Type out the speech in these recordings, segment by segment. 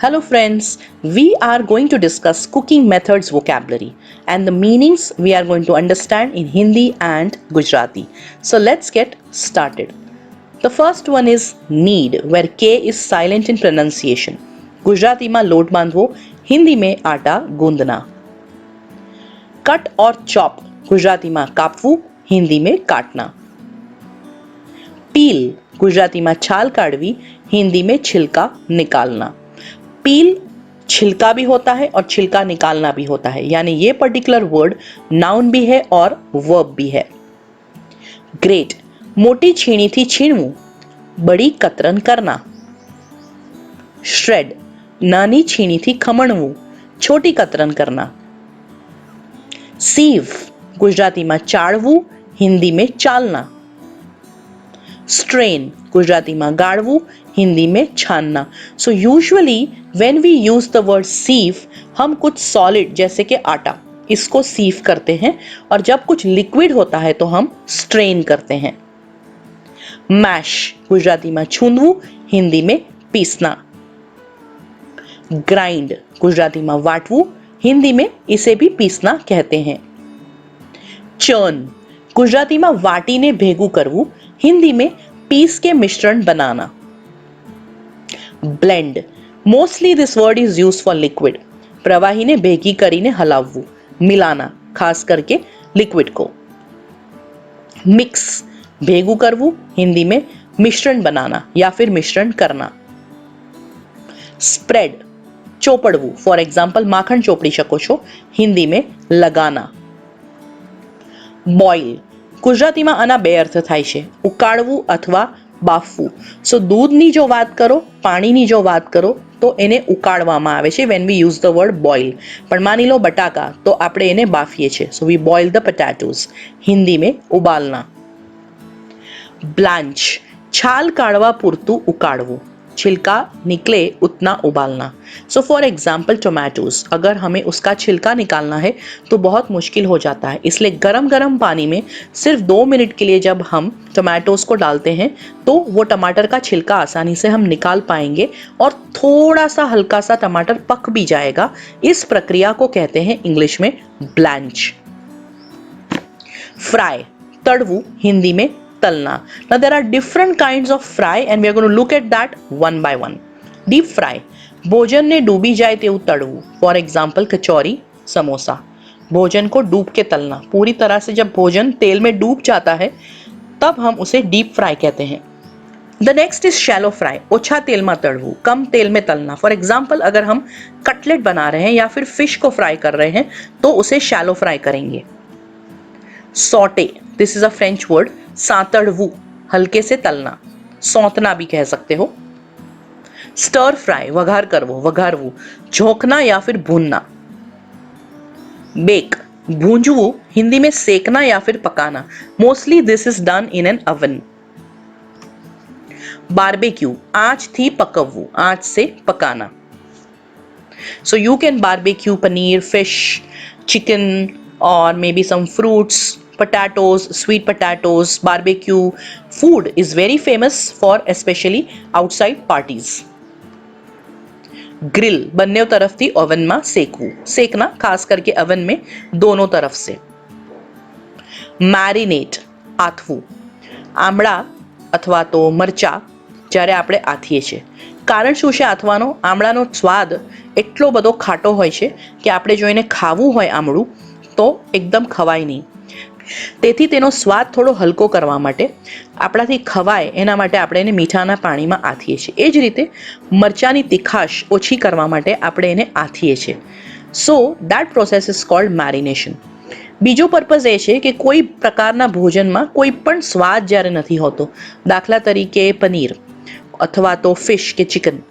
Hello friends, we are going to discuss cooking methods vocabulary and the meanings we are going to understand in Hindi and Gujarati. So let's get started. The first one is knead, where K is silent in pronunciation. Gujarati में लोट बांधवो, हिंदी में आटा गूंदना. Cut और chop, Gujarati में कापवू, हिंदी में काटना. पील, गुजराती में छाल काढ़वी, हिंदी में छिलका निकालना. पील छिलका भी होता है और छिलका निकालना भी होता है, यानी ये पर्टिकुलर वर्ड नाउन भी है और वर्ब भी है. ग्रेट, मोटी छीणी थी छीणવું, बड़ी कतरन करना. श्रेड, नानी छीणी थी खमणવું, छोटी कतरन करना. सीव, गुजराती में चाळવું, हिंदी में चालना. स्ट्रेन, गुजराती में गाड़वू, हिंदी में छानना. So usually when we use the word sieve, हम कुछ सॉलिड जैसे कि आटा इसको सीव करते हैं, और जब कुछ लिक्विड होता है तो हम स्ट्रेन करते हैं. मैश, गुजराती में छूंदवू, हिंदी में पीसना. ग्राइंड, गुजराती में वाटवू, हिंदी में इसे भी पीसना कहते हैं. चर्न, गुजराती में वाटीने भेगू करवू, हिंदी में पीस के मिश्रण बनाना. Blend, mostly this word is used for liquid. प्रवाहीने भेगी करीने हलावવું, मिलाना, खास करके लिक्विड को. मिक्स, भेगू करवू, हिंदी में मिश्रण बनाना या फिर मिश्रण करना. स्प्रेड, ચોપડવું, ફોર એક્ઝામ્પલ માખણ ચોપડી શકો છો, હિન્દી में लगाना. બોઇલ, ગુજરાતીમાં આના બે અર્થ થાય છે, ઉકાળવું અથવા બાફવું. સો દૂધની જો વાત કરો, પાણીની જો વાત કરો તો એને ઉકાળવામાં આવે છે when we use the word boil. પણ માની લો બટાકા, તો આપણે એને બાફીએ છીએ. so we boil the potatoes, Hindi में उबालना. ब्लांच, छाल काढ़वा पूरतू उकाड़वू, छिलका निकले उतना उबालना. सो फॉर एग्जाम्पल टोमेटोज, अगर हमें उसका छिलका निकालना है तो बहुत मुश्किल हो जाता है, इसलिए गरम गरम पानी में सिर्फ 2 मिनट के लिए जब हम टोमेटोज को डालते हैं तो वो टमाटर का छिलका आसानी से हम निकाल पाएंगे और थोड़ा सा हल्का सा टमाटर पक भी जाएगा. इस प्रक्रिया को कहते हैं इंग्लिश में ब्लांच. फ्राई, तड़वू, हिंदी में तलना. Now there are different kinds of fry and we are going to look at that one by one. Deep fry, भोजन ने डूबी जाए तेवू तड़वू, फॉर एग्जाम्पल कचौरी, समोसा. भोजन को डूब के तलना, पूरी तरह से जब भोजन तेल में डूब जाता है तब हम उसे डीप फ्राई कहते हैं. The next is shallow fry, ओछा तेल में तड़वू, कम तेल में तलना. फॉर एग्जाम्पल अगर हम कटलेट बना रहे हैं या फिर फिश को फ्राई कर रहे हैं तो उसे शैलो फ्राई करेंगे. Saute, this is a French word, सातड़वू, हल्के से तलना, सौंतना भी कह सकते हो. स्टर फ्राई, वघार करवो, वघारवू, झोंकना या फिर भूनना. बेक, भूंजवू, हिंदी में सेकना या फिर पकाना. Mostly this is done in an oven. Barbecue, आंच थी पकवू, आंच से पकाना. So you can barbecue paneer, fish, chicken or maybe some fruits, potatoes, sweet potatoes. Barbecue food is very famous for especially outside parties. Grill, બંને તરફથી ઓવનમાં સેકવું, સેકના, ખાસ करके oven में दोनों तरफ से. મેરિનેટ, આથવું, આમળા અથવા તો મરચા જ્યારે આપણે આથીએ છીએ. કારણ શું છે આથવાનો? આમળાનો સ્વાદ એટલો બધો ખાટો હોય છે કે આપણે જો એને ખાવું હોય આમળું તો એકદમ ખવાય નહીં. તેથી તેનો સ્વાદ થોડો હલકો કરવા માટે, આપણાથી ખવાય એના માટે આપણે એને મીઠાના પાણીમાં આથીએ છીએ. એ જ રીતે મરચાની તીખાશ ઓછી કરવા માટે આપણે એને આથીએ છીએ. So that process is called marination. બીજો પર્પઝ એ છે કે કોઈ પ્રકારના ભોજનમાં કોઈ પણ સ્વાદ જ્યારે નથી હોતો, દાખલા તરીકે પનીર અથવા તો ફિશ કે ચિકન,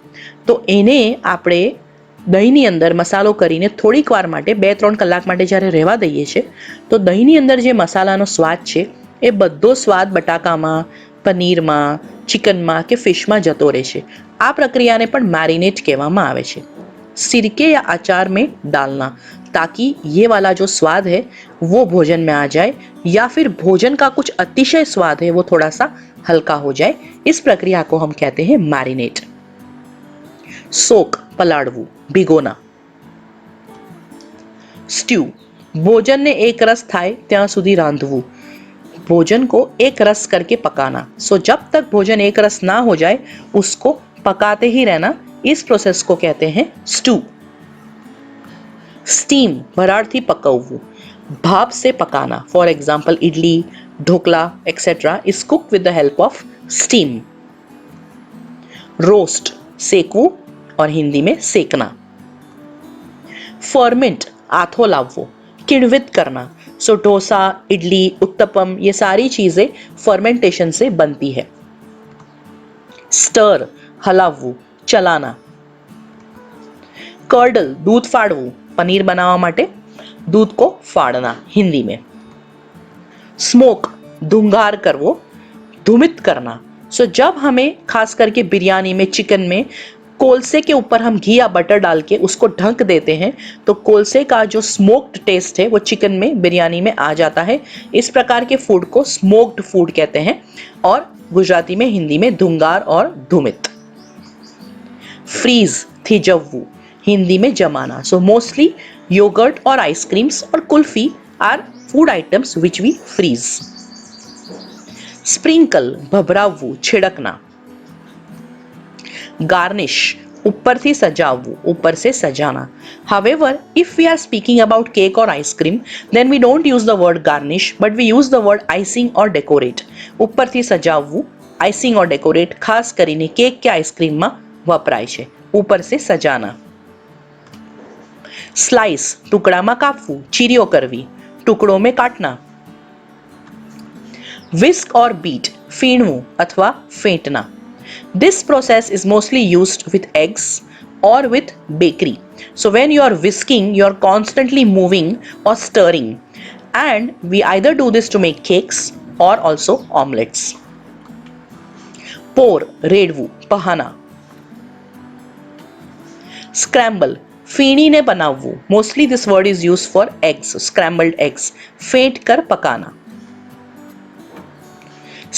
તો એને આપણે દહીંની અંદર મસાલો કરીને થોડીક વાર માટે 2-3 કલાક માટે જ્યારે રહેવા દઈએ છીએ તો દહીંની અંદર જે મસાલાનો સ્વાદ છે એ બધો સ્વાદ બટાકામાં, પનીરમાં, ચિકનમાં કે ફિશમાં જતો રહે છે. આ પ્રક્રિયાને પણ મેરિનેટ કહેવામાં આવે છે. सिरके या अचार में डालना ताकि ये वाला जो स्वाद है वो भोजन में आ जाए, या फिर भोजन का कुछ अतिशय स्वाद है वो थोड़ा सा हल्का हो जाए. इस प्रक्रिया को हम कहते हैं मैरिनेट. सोक पलाड़वू ભીગોના. स्ट्यू भोजन ने एक रस थाय ત્યાં સુધી રાંધવું. भोजन को एक रस करके पकाना. सो जब तक भोजन एक रस ना हो जाए उसको पकाते ही रहना. इस प्रोसेस को कहते हैं स्टू. स्टीम भराड़थी पकवવું, भाप से पकाना. For example idli, dhokla etcetera is cook with the help of steam. Roast सेकવું और हिंदी में सेकना. फर्मेंट आथो लावવો, किण्वित करना. सो डोसा, इडली, उत्तपम ये सारी चीजें फर्मेंटेशन से बनती है. स्टर हलावવું, चलाना. कर्डल दूध फाड़વું, पनीर बनावा माटे दूध को फाड़ना हिंदी में. स्मोक धुंगार करवो, धूमित करना. सो जब हमें खास करके बिरयानी में, चिकन में कोलसे के ऊपर हम घी या बटर डाल के उसको ढक देते हैं तो कोलसे का जो स्मोक्ड टेस्ट है वो चिकन में, बिरयानी में आ जाता है. इस प्रकार के फूड को स्मोक्ड फूड कहते हैं और गुजराती में, हिंदी में धुंगार और धूमित. फ्रीज थिजवવું, हिंदी में जमाना. सो मोस्टली योगर्ट और आइसक्रीम्स और kulfi are food items which we freeze. Sprinkle भभरावવું, छिड़कना. गार्निश ऊपर से सजावવું, ऊपर से सजाना. However, if we are speaking about cake or ice cream, then we don't use the word garnish, but we use the word icing or decorate. ऊपर થી સજાવવું, icing or decorate ખાસ કરીને કેક કે આઈસ્ક્રીમમાં વપરાય છે. ऊपर से सजाना. स्लाइस टुकड़ाમાં કાપવું, ચીરીઓ કરવી, ટુકડો में काटना. विस्क और बीट ફીણવું अथवा फेंटना. This process is mostly used with eggs or with bakery. So when you are whisking, you are constantly moving or stirring. And we either do this to make cakes or also omelets. Pour રેડવું, પહાના. Scramble ફીણીને બનાવવું. Mostly this word is used for eggs, scrambled eggs. फेंट कर पकाना.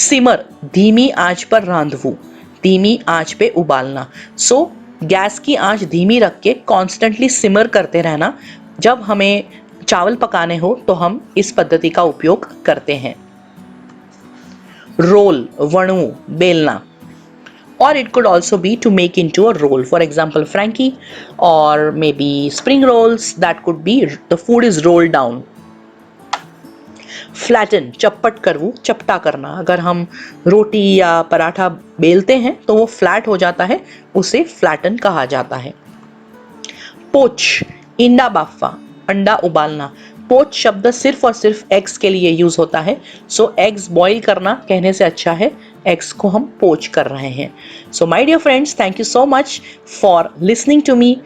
सिमर धीमी आंच पर रांधવું, धीमी आंच पे उबालना. सो गैस की आंच धीमी रख के कॉन्स्टेंटली सिमर करते रहना. जब हमें चावल पकाने हो तो हम इस पद्धति का उपयोग करते हैं. रोल वणવું, बेलना. और it could also be to make in to a roll. For example frankie और may be spring rolls, that could be the food is rolled down. Flatten चपट करवू, चपटा करना. अगर हम रोटी या पराठा बेलते हैं तो वो फ्लैट हो जाता है, उसे फ्लैटन कहा जाता है. पोच इंडा बाफा, अंडा उबालना. पोच शब्द सिर्फ और सिर्फ एग्स के लिए यूज होता है. सो एग्स बॉईल करना कहने से अच्छा है एग्स को हम पोच कर रहे हैं. So my dear friends, thank you so much for listening to me.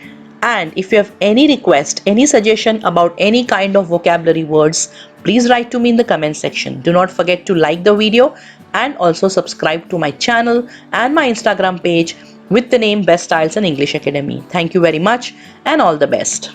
And if you have any request, any suggestion about any kind of vocabulary words, please write to me in the comment section. Do not forget to like the video and also subscribe to my channel and my Instagram page with the name Best Styles and English Academy. Thank you very much and all the best.